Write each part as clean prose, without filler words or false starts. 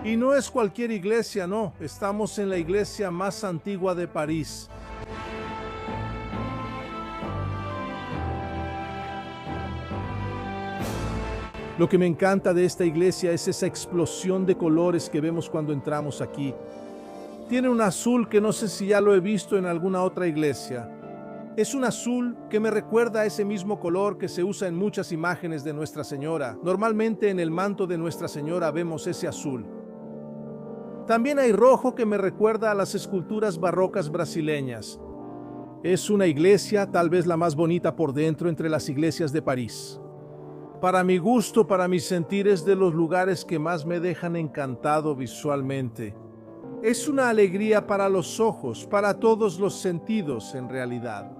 Y no es cualquier iglesia, no. Estamos en la iglesia más antigua de París. Lo que me encanta de esta iglesia es esa explosión de colores que vemos cuando entramos aquí. Tiene un azul que no sé si ya lo he visto en alguna otra iglesia. Es un azul que me recuerda a ese mismo color que se usa en muchas imágenes de Nuestra Señora. Normalmente en el manto de Nuestra Señora vemos ese azul. También hay rojo que me recuerda a las esculturas barrocas brasileñas. Es una iglesia, tal vez la más bonita por dentro entre las iglesias de París. Para mi gusto, para mi sentir, es de los lugares que más me dejan encantado visualmente. Es una alegría para los ojos, para todos los sentidos en realidad.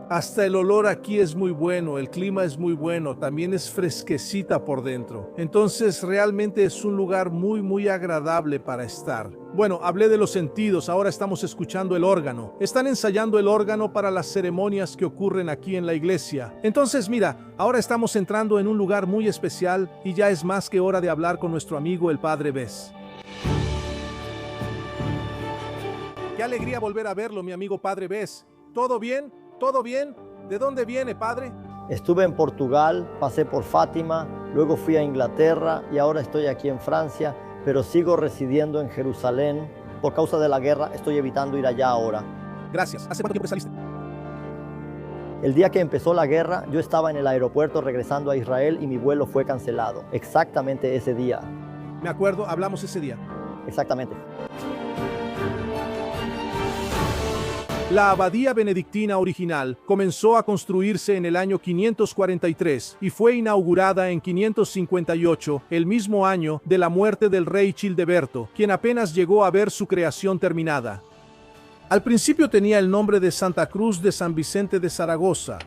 Hasta el olor aquí es muy bueno, el clima es muy bueno, también es fresquecita por dentro. Entonces realmente es un lugar muy agradable para estar. Bueno, hablé de los sentidos, ahora estamos escuchando el órgano. Están ensayando el órgano para las ceremonias que ocurren aquí en la iglesia. Entonces mira, ahora estamos entrando en un lugar muy especial y ya es más que hora de hablar con nuestro amigo el Padre Bess. Qué alegría volver a verlo, mi amigo Padre Bess. ¿Todo bien? ¿Todo bien? ¿De dónde viene, padre? Estuve en Portugal, pasé por Fátima, luego fui a Inglaterra y ahora estoy aquí en Francia, pero sigo residiendo en Jerusalén. Por causa de la guerra estoy evitando ir allá ahora. Gracias. ¿Hace cuánto tiempo saliste? El día que empezó la guerra, yo estaba en el aeropuerto regresando a Israel y mi vuelo fue cancelado. Exactamente ese día. Me acuerdo, hablamos ese día. Exactamente. La abadía benedictina original comenzó a construirse en el año 543 y fue inaugurada en 558, el mismo año de la muerte del rey Childeberto, quien apenas llegó a ver su creación terminada. Al principio tenía el nombre de Santa Cruz de San Vicente de Zaragoza.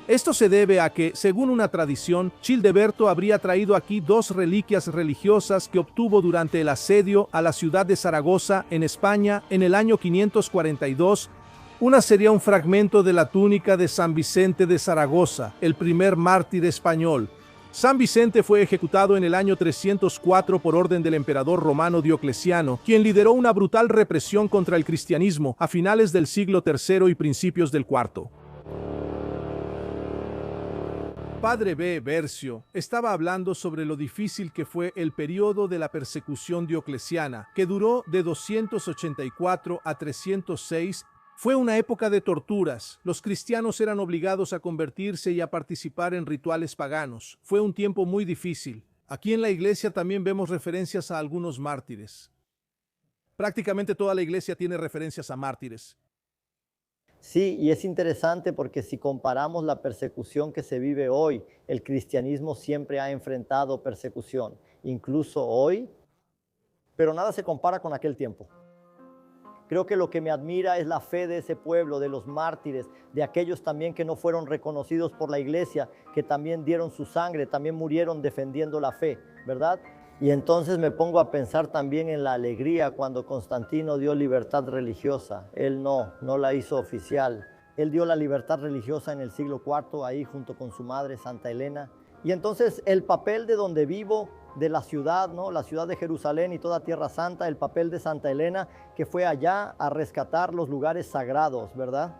Esto se debe a que, según una tradición, Childeberto habría traído aquí dos reliquias religiosas que obtuvo durante el asedio a la ciudad de Zaragoza, en España, en el año 542. Una sería un fragmento de la túnica de San Vicente de Zaragoza, el primer mártir español. San Vicente fue ejecutado en el año 304 por orden del emperador romano Diocleciano, quien lideró una brutal represión contra el cristianismo a finales del siglo III y principios del IV. Padre B. Bercio estaba hablando sobre lo difícil que fue el periodo de la persecución diocleciana, que duró de 284 a 306. Fue una época de torturas. Los cristianos eran obligados a convertirse y a participar en rituales paganos. Fue un tiempo muy difícil. Aquí en la iglesia también vemos referencias a algunos mártires. Prácticamente toda la iglesia tiene referencias a mártires. Sí, y es interesante porque si comparamos la persecución que se vive hoy, el cristianismo siempre ha enfrentado persecución, incluso hoy, pero nada se compara con aquel tiempo. Creo que lo que me admira es la fe de ese pueblo, de los mártires, de aquellos también que no fueron reconocidos por la iglesia, que también dieron su sangre, también murieron defendiendo la fe, ¿verdad? Y entonces me pongo a pensar también en la alegría cuando Constantino dio libertad religiosa. Él no la hizo oficial. Él dio la libertad religiosa en el siglo IV, ahí junto con su madre Santa Elena. Y entonces el papel de donde vivo, de la ciudad, ¿no? La ciudad de Jerusalén y toda Tierra Santa, el papel de Santa Elena, que fue allá a rescatar los lugares sagrados, ¿verdad?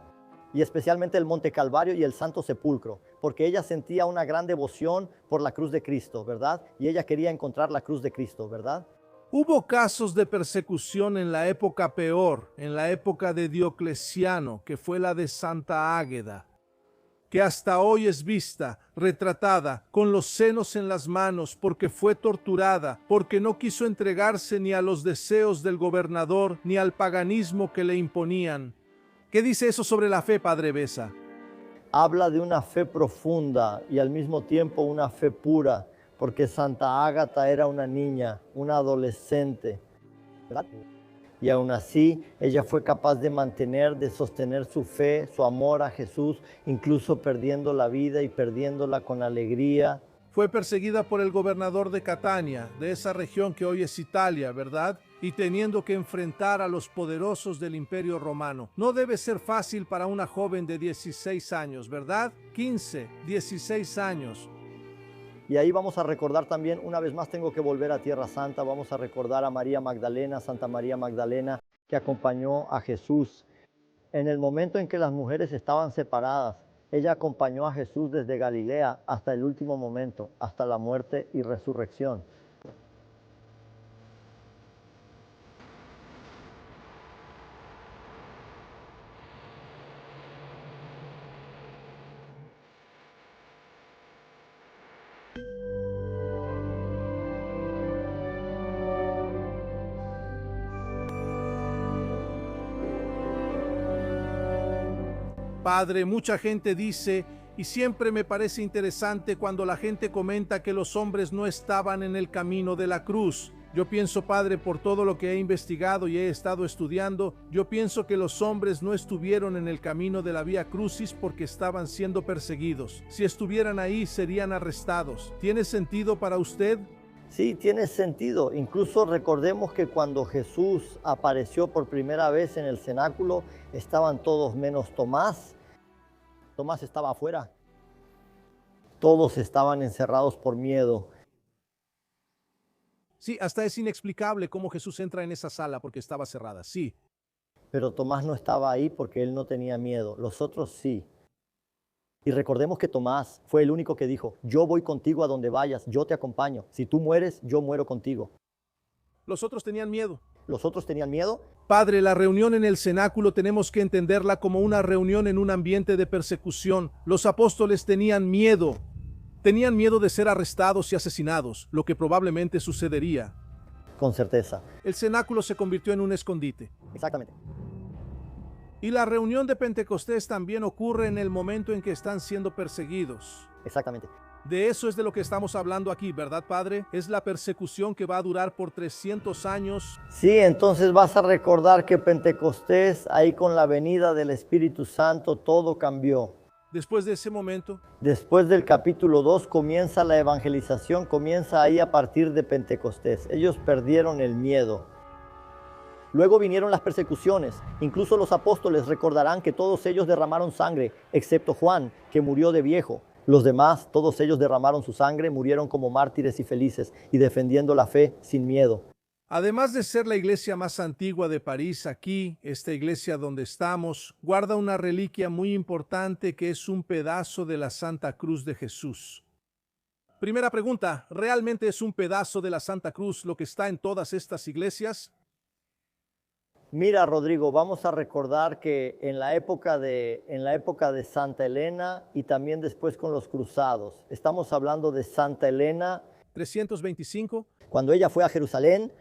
Y especialmente el Monte Calvario y el Santo Sepulcro, porque ella sentía una gran devoción por la cruz de Cristo, ¿verdad? Y ella quería encontrar la cruz de Cristo, ¿verdad? Hubo casos de persecución en la época peor, en la época de Diocleciano, que fue la de Santa Águeda, que hasta hoy es vista, retratada, con los senos en las manos, porque fue torturada, porque no quiso entregarse ni a los deseos del gobernador, ni al paganismo que le imponían. ¿Qué dice eso sobre la fe, Padre Bessa? Habla de una fe profunda y al mismo tiempo una fe pura, porque Santa Ágata era una niña, una adolescente, ¿verdad? Y aún así, ella fue capaz de mantener, de sostener su fe, su amor a Jesús, incluso perdiendo la vida y perdiéndola con alegría. Fue perseguida por el gobernador de Catania, de esa región que hoy es Italia, ¿verdad? Y teniendo que enfrentar a los poderosos del Imperio Romano. No debe ser fácil para una joven de 16 años, ¿verdad? 15, 16 años. Y ahí vamos a recordar también, una vez más tengo que volver a Tierra Santa, vamos a recordar a María Magdalena, Santa María Magdalena, que acompañó a Jesús. En el momento en que las mujeres estaban separadas, ella acompañó a Jesús desde Galilea hasta el último momento, hasta la muerte y resurrección. Padre, mucha gente dice, y siempre me parece interesante cuando la gente comenta que los hombres no estaban en el camino de la cruz. Yo pienso, Padre, por todo lo que he investigado y he estado estudiando, yo pienso que los hombres no estuvieron en el camino de la Vía Crucis porque estaban siendo perseguidos. Si estuvieran ahí, serían arrestados. ¿Tiene sentido para usted? Sí, tiene sentido. Incluso recordemos que cuando Jesús apareció por primera vez en el cenáculo, estaban todos menos Tomás. Tomás estaba afuera. Todos estaban encerrados por miedo. Sí, hasta es inexplicable cómo Jesús entra en esa sala porque estaba cerrada, sí. Pero Tomás no estaba ahí porque él no tenía miedo. Los otros sí. Y recordemos que Tomás fue el único que dijo, yo voy contigo a donde vayas, yo te acompaño. Si tú mueres, yo muero contigo. Los otros tenían miedo. ¿Los otros tenían miedo? Padre, la reunión en el cenáculo tenemos que entenderla como una reunión en un ambiente de persecución. Los apóstoles tenían miedo. Tenían miedo de ser arrestados y asesinados, lo que probablemente sucedería. Con certeza. El cenáculo se convirtió en un escondite. Exactamente. Y la reunión de Pentecostés también ocurre en el momento en que están siendo perseguidos. Exactamente. De eso es de lo que estamos hablando aquí, ¿verdad, Padre? Es la persecución que va a durar por 300 años. Sí, entonces vas a recordar que Pentecostés, ahí con la venida del Espíritu Santo, todo cambió. Después de ese momento, Después del capítulo 2 comienza la evangelización, comienza ahí a partir de Pentecostés. Ellos perdieron el miedo. Luego vinieron las persecuciones. Incluso los apóstoles recordarán que todos ellos derramaron sangre, excepto Juan, que murió de viejo. Los demás, todos ellos derramaron su sangre, murieron como mártires y felices, y defendiendo la fe sin miedo. además de ser la iglesia más antigua de París, aquí, esta iglesia donde estamos, guarda una reliquia muy importante que es un pedazo de la Santa Cruz de Jesús. Primera pregunta, ¿realmente es un pedazo de la Santa Cruz lo que está en todas estas iglesias? Mira, Rodrigo, vamos a recordar que en la época de Santa Elena y también después con los cruzados, estamos hablando de Santa Elena, 325, cuando ella fue a Jerusalén.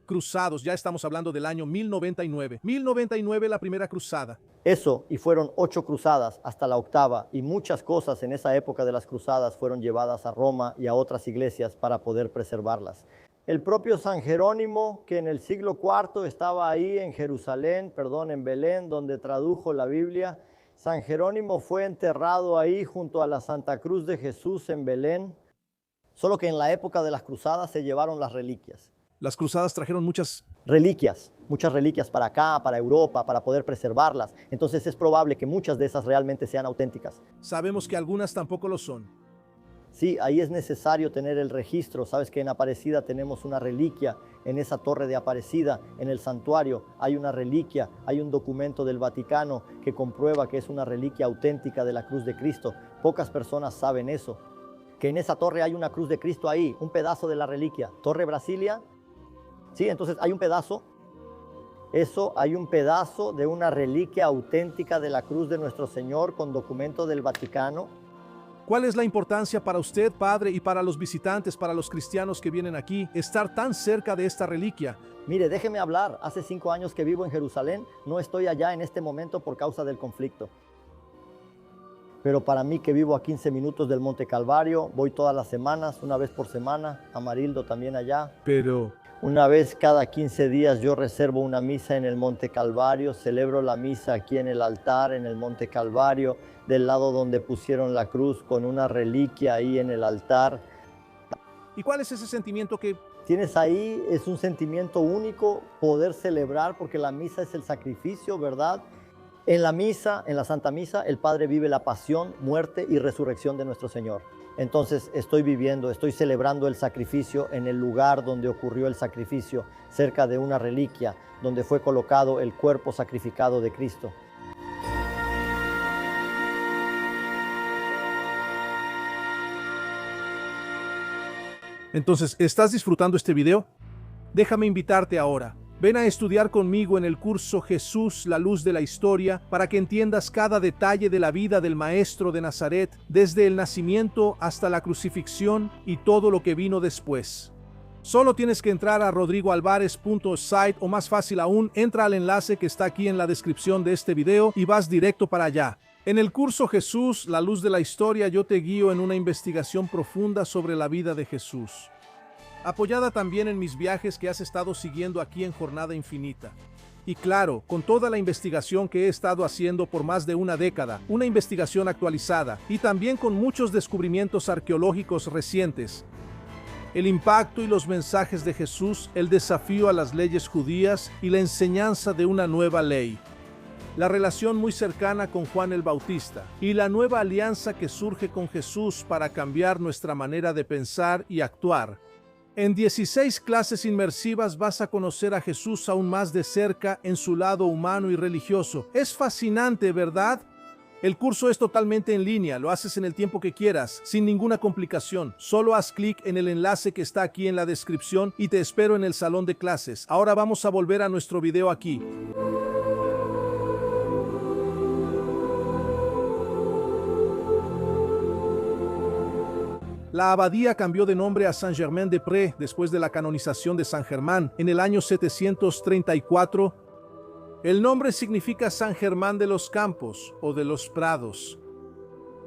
cruzados, ya estamos hablando del año 1099. 1099 la primera cruzada. Eso, y fueron 8 cruzadas hasta la octava, y muchas cosas en esa época de las cruzadas fueron llevadas a Roma y a otras iglesias para poder preservarlas. El propio San Jerónimo, que en el siglo IV estaba ahí en Jerusalén, en Belén, donde tradujo la Biblia, San Jerónimo fue enterrado ahí junto a la Santa Cruz de Jesús en Belén, solo que en la época de las cruzadas se llevaron las reliquias. Las cruzadas trajeron muchas Muchas reliquias para acá, para Europa, para poder preservarlas. Entonces es probable que muchas de esas realmente sean auténticas. Sabemos que algunas tampoco lo son. Sí, ahí es necesario tener el registro. Sabes que en Aparecida tenemos una reliquia, en esa torre de Aparecida, en el santuario, hay una reliquia, hay un documento del Vaticano que comprueba que es una reliquia auténtica de la cruz de Cristo. Pocas personas saben eso, que en esa torre hay una cruz de Cristo ahí, un pedazo de la reliquia. Torre Brasilia, sí, entonces hay un pedazo. Eso, hay un pedazo de una reliquia auténtica de la cruz de nuestro Señor con documento del Vaticano. ¿Cuál es la importancia para usted, Padre, y para los visitantes, para los cristianos que vienen aquí, estar tan cerca de esta reliquia? Mire, déjeme hablar. Hace 5 años que vivo en Jerusalén. No estoy allá en este momento por causa del conflicto. Pero para mí, que vivo a 15 minutos del Monte Calvario, voy todas las semanas, una vez por semana. Amarildo también allá. Pero Una vez cada 15 días yo reservo una misa en el Monte Calvario, celebro la misa aquí en el altar, en el Monte Calvario, del lado donde pusieron la cruz, con una reliquia ahí en el altar. ¿y cuál es ese sentimiento que Tienes ahí, es un sentimiento único poder celebrar, porque la misa es el sacrificio, ¿verdad? En la misa, en la Santa Misa, el Padre vive la pasión, muerte y resurrección de nuestro Señor. Entonces estoy celebrando el sacrificio en el lugar donde ocurrió el sacrificio, cerca de una reliquia donde fue colocado el cuerpo sacrificado de Cristo. Entonces, ¿estás disfrutando este video? Déjame invitarte ahora. Ven a estudiar conmigo en el curso Jesús, la luz de la historia, para que entiendas cada detalle de la vida del Maestro de Nazaret, desde el nacimiento hasta la crucifixión y todo lo que vino después. Solo tienes que entrar a rodrigoalvarez.site o más fácil aún, entra al enlace que está aquí en la descripción de este video y vas directo para allá. En el curso Jesús, la luz de la historia, yo te guío en una investigación profunda sobre la vida de Jesús, apoyada también en mis viajes que has estado siguiendo aquí en Jornada Infinita. Y claro, con toda la investigación que he estado haciendo por más de una década, una investigación actualizada, y también con muchos descubrimientos arqueológicos recientes. El impacto y los mensajes de Jesús, el desafío a las leyes judías y la enseñanza de una nueva ley. La relación muy cercana con Juan el Bautista y la nueva alianza que surge con Jesús para cambiar nuestra manera de pensar y actuar. En 16 clases inmersivas vas a conocer a Jesús aún más de cerca en su lado humano y religioso. Es fascinante, ¿verdad? El curso es totalmente en línea, lo haces en el tiempo que quieras, sin ninguna complicación. Solo haz clic en el enlace que está aquí en la descripción y te espero en el salón de clases. Ahora vamos a volver a nuestro video aquí. La abadía cambió de nombre a Saint-Germain-des-Prés después de la canonización de San Germán en el año 734. El nombre significa San Germán de los Campos o de los Prados.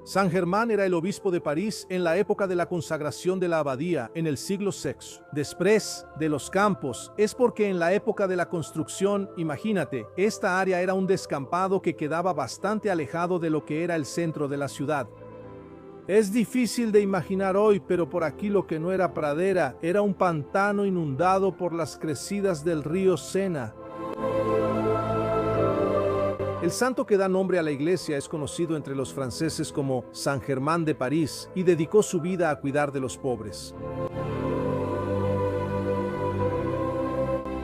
San Germán era el obispo de París en la época de la consagración de la abadía en el siglo VI. Després de los Campos es porque en la época de la construcción, imagínate, esta área era un descampado que quedaba bastante alejado de lo que era el centro de la ciudad. Es difícil de imaginar hoy, pero por aquí lo que no era pradera era un pantano inundado por las crecidas del río Sena. El santo que da nombre a la iglesia es conocido entre los franceses como San Germán de París y dedicó su vida a cuidar de los pobres.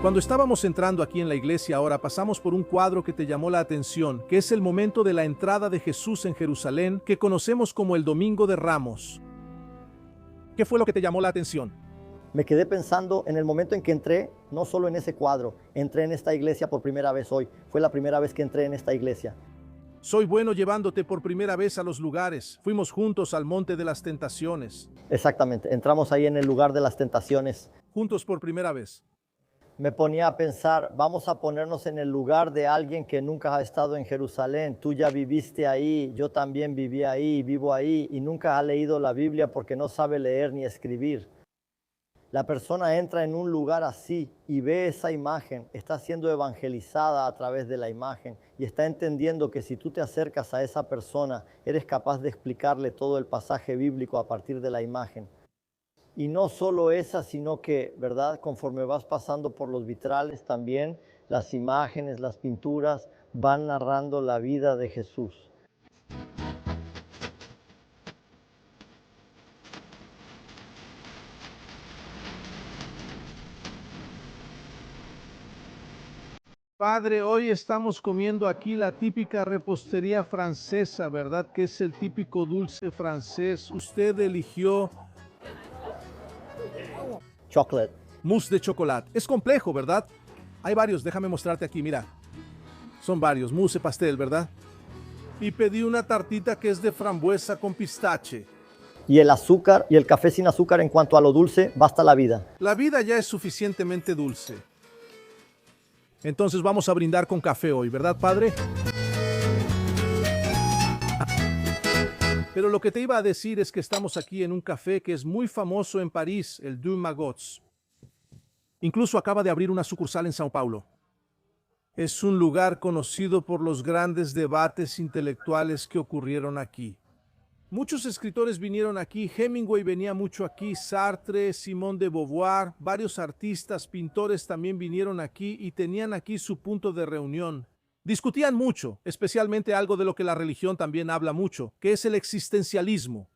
Cuando estábamos entrando aquí en la iglesia ahora pasamos por un cuadro que te llamó la atención, que es el momento de la entrada de Jesús en Jerusalén, que conocemos como el Domingo de Ramos. ¿Qué fue lo que te llamó la atención? Me quedé pensando en el momento en que entré, no solo en ese cuadro, entré en esta iglesia por primera vez hoy. Fue la primera vez que entré en esta iglesia. Soy bueno llevándote por primera vez a los lugares. Fuimos juntos al Monte de las Tentaciones. Exactamente, entramos ahí en el lugar de las tentaciones. Juntos por primera vez. Me ponía a pensar, vamos a ponernos en el lugar de alguien que nunca ha estado en Jerusalén. Tú ya viviste ahí, yo también viví ahí, vivo ahí y nunca ha leído la Biblia porque no sabe leer ni escribir. La persona entra en un lugar así y ve esa imagen, está siendo evangelizada a través de la imagen y está entendiendo que si tú te acercas a esa persona, eres capaz de explicarle todo el pasaje bíblico a partir de la imagen. Y no solo esa, sino que, ¿verdad? Conforme vas pasando por los vitrales también, las imágenes, las pinturas van narrando la vida de Jesús. Padre, hoy estamos comiendo aquí la típica repostería francesa, ¿verdad? Que es el típico dulce francés. Usted eligió Chocolate. mousse de chocolate. Es complejo, ¿verdad? Hay varios, déjame mostrarte aquí, mira. Son varios, mousse de pastel, ¿verdad? Y pedí una tartita que es de frambuesa con pistache. Y el azúcar y el café sin azúcar en cuanto a lo dulce, basta la vida. La vida ya es suficientemente dulce. Entonces vamos a brindar con café hoy, ¿verdad, Padre? Pero lo que te iba a decir es que estamos aquí en un café que es muy famoso en París, el Deux Magots. Incluso acaba de abrir una sucursal en Sao Paulo. Es un lugar conocido por los grandes debates intelectuales que ocurrieron aquí. Muchos escritores vinieron aquí, Hemingway venía mucho aquí, Sartre, Simone de Beauvoir, varios artistas, pintores también vinieron aquí y tenían aquí su punto de reunión. Discutían mucho, especialmente algo de lo que la religión también habla mucho, que es el existencialismo.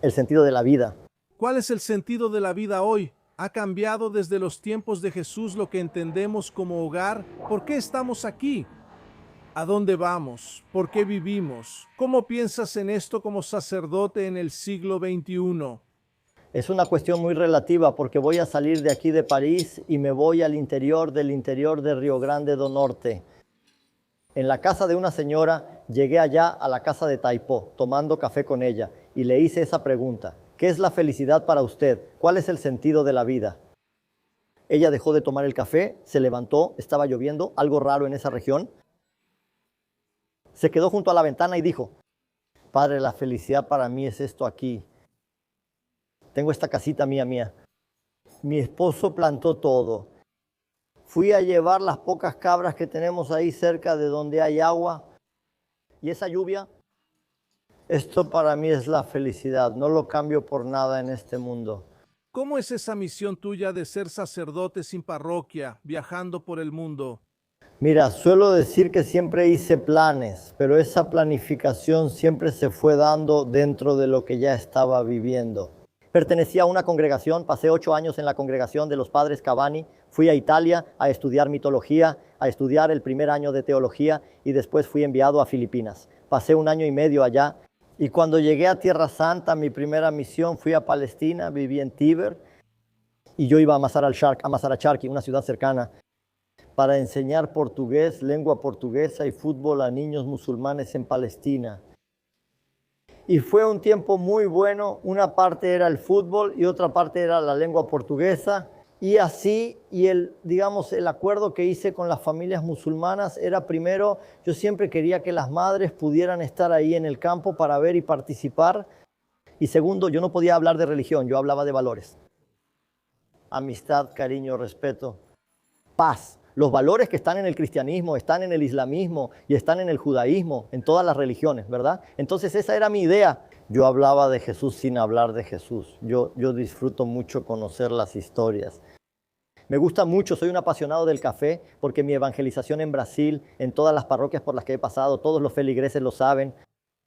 el sentido de la vida. ¿Cuál es el sentido de la vida hoy? ¿Ha cambiado desde los tiempos de Jesús lo que entendemos como hogar? ¿Por qué estamos aquí? ¿A dónde vamos? ¿Por qué vivimos? ¿Cómo piensas en esto como sacerdote en el siglo XXI? Es una cuestión muy relativa porque voy a salir de aquí de París y me voy al interior de Río Grande do Norte. En la casa de una señora llegué allá a la casa de Taipó, tomando café con ella, y le hice esa pregunta: ¿qué es la felicidad para usted? ¿Cuál es el sentido de la vida? Ella dejó de tomar el café, se levantó, estaba lloviendo, algo raro en esa región. Se quedó junto a la ventana y dijo: Padre, la felicidad para mí es esto aquí. Tengo esta casita mía. Mi esposo plantó todo. Fui a llevar las pocas cabras que tenemos ahí cerca de donde hay agua. Y esa lluvia, esto para mí es la felicidad. No lo cambio por nada en este mundo. ¿Cómo es esa misión tuya de ser sacerdote sin parroquia, viajando por el mundo? Mira, suelo decir que siempre hice planes, pero esa planificación siempre se fue dando dentro de lo que ya estaba viviendo. Pertenecía a una congregación, pasé 8 años en la congregación de los padres Cavani, fui a Italia a estudiar mitología, a estudiar el primer año de teología y después fui enviado a Filipinas. Pasé 1 año y medio allá y cuando llegué a Tierra Santa, mi primera misión, fui a Palestina, viví en Tíber y yo iba a Mazaracharqui, una ciudad cercana, para enseñar portugués, lengua portuguesa y fútbol a niños musulmanes en Palestina. Y fue un tiempo muy bueno, una parte era el fútbol y otra parte era la lengua portuguesa. Y así, el acuerdo que hice con las familias musulmanas era, primero, yo siempre quería que las madres pudieran estar ahí en el campo para ver y participar. Y segundo, yo no podía hablar de religión, yo hablaba de valores. Amistad, cariño, respeto, paz. Los valores que están en el cristianismo, están en el islamismo y están en el judaísmo, en todas las religiones, ¿verdad? Entonces esa era mi idea. Yo hablaba de Jesús sin hablar de Jesús. Yo disfruto mucho conocer las historias. Me gusta mucho, soy un apasionado del café, porque mi evangelización en Brasil, en todas las parroquias por las que he pasado, todos los feligreses lo saben.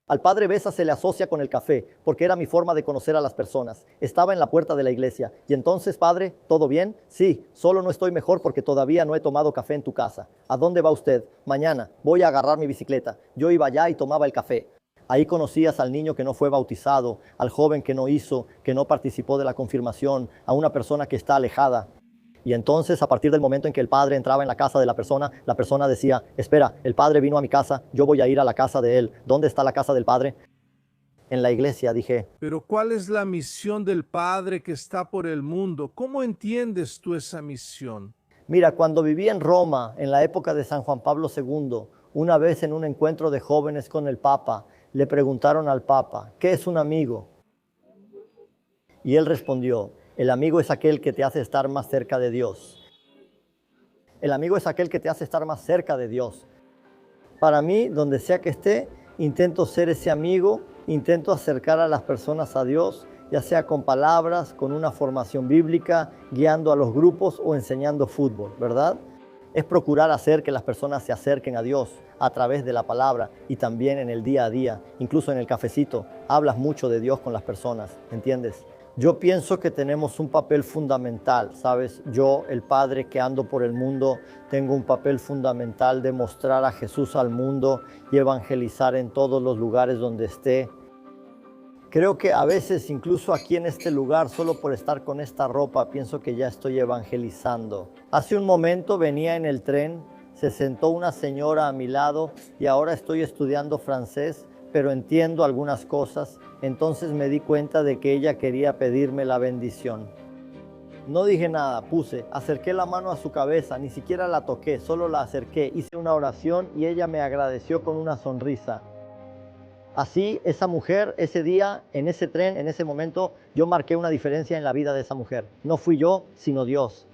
Al padre Besa se le asocia con el café, porque era mi forma de conocer a las personas. Estaba en la puerta de la iglesia. Y entonces, padre, ¿todo bien? Sí, solo no estoy mejor porque todavía no he tomado café en tu casa. ¿A dónde va usted? Mañana. Voy a agarrar mi bicicleta. Yo iba allá y tomaba el café. Ahí conocías al niño que no fue bautizado, al joven que no participó de la confirmación, a una persona que está alejada. Y entonces, a partir del momento en que el padre entraba en la casa de la persona decía: espera, el padre vino a mi casa, yo voy a ir a la casa de él. ¿Dónde está la casa del padre? En la iglesia, dije. Pero ¿cuál es la misión del Padre que está por el mundo? ¿Cómo entiendes tú esa misión? Mira, cuando viví en Roma, en la época de San Juan Pablo II, una vez en un encuentro de jóvenes con el Papa, le preguntaron al Papa: ¿qué es un amigo? Y él respondió: el amigo es aquel que te hace estar más cerca de Dios. El amigo es aquel que te hace estar más cerca de Dios. Para mí, donde sea que esté, intento ser ese amigo, intento acercar a las personas a Dios, ya sea con palabras, con una formación bíblica, guiando a los grupos o enseñando fútbol, ¿verdad? Es procurar hacer que las personas se acerquen a Dios a través de la palabra y también en el día a día, incluso en el cafecito. Hablas mucho de Dios con las personas, ¿entiendes? Yo pienso que tenemos un papel fundamental, ¿sabes? Yo, el padre que ando por el mundo, tengo un papel fundamental de mostrar a Jesús al mundo y evangelizar en todos los lugares donde esté. Creo que a veces, incluso aquí en este lugar, solo por estar con esta ropa, pienso que ya estoy evangelizando. Hace un momento venía en el tren, se sentó una señora a mi lado y ahora estoy estudiando francés, pero entiendo algunas cosas. Entonces me di cuenta de que ella quería pedirme la bendición. No dije nada, acerqué la mano a su cabeza, ni siquiera la toqué, solo la acerqué, hice una oración y ella me agradeció con una sonrisa. Así, esa mujer, ese día, en ese tren, en ese momento, yo marqué una diferencia en la vida de esa mujer. No fui yo, sino Dios.